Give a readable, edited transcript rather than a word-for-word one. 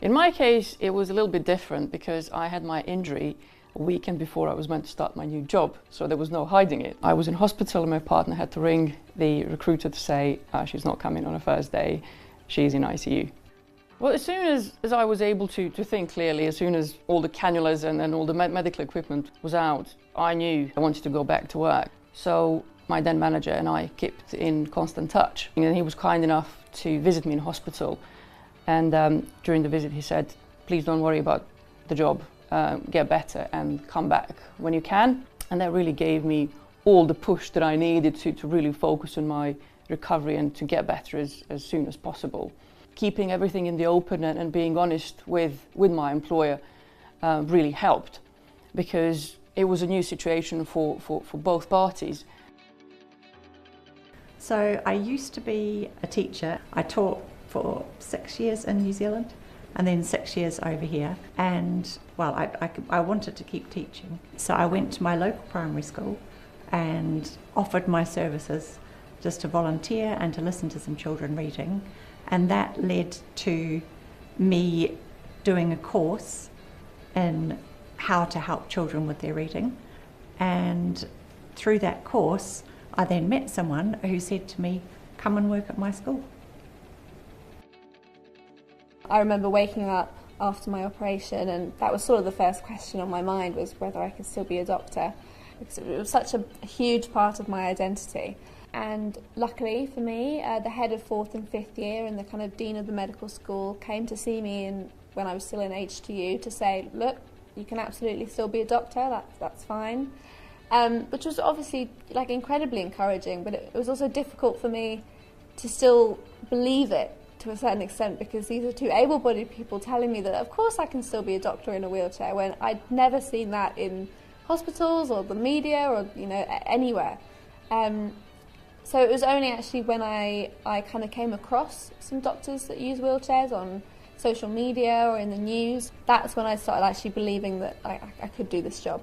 In my case, it was a little bit different because I had my injury a weekend before I was meant to start my new job, so there was no hiding it. I was in hospital and my partner had to ring the recruiter to say she's not coming on her first day, she's in ICU. Well, as soon as I was able to think clearly, as soon as all the cannulas and all the medical equipment was out, I knew I wanted to go back to work. So my then manager and I kept in constant touch, and he was kind enough to visit me in hospital. And during the visit he said, please don't worry about the job, get better and come back when you can. And that really gave me all the push that I needed to really focus on my recovery and to get better as soon as possible. Keeping everything in the open and being honest with my employer really helped, because it was a new situation for both parties. So I used to be a teacher. I taught for 6 years in New Zealand and then 6 years over here, and well, I wanted to keep teaching, so I went to my local primary school and offered my services just to volunteer and to listen to some children reading, and that led to me doing a course in how to help children with their reading. And through that course I then met someone who said to me, come and work at my school. I remember waking up after my operation, and that was sort of the first question on my mind, was whether I could still be a doctor, because it was such a huge part of my identity. And luckily for me, the head of 4th and 5th year and the kind of dean of the medical school came to see me when I was still in HTU to say, look, you can absolutely still be a doctor, that's fine. Which was obviously like incredibly encouraging, but it was also difficult for me to still believe it to a certain extent, because these are two able-bodied people telling me that of course I can still be a doctor in a wheelchair, when I'd never seen that in hospitals or the media or anywhere. So it was only actually when I kind of came across some doctors that use wheelchairs on social media or in the news, that's when I started actually believing that I could do this job.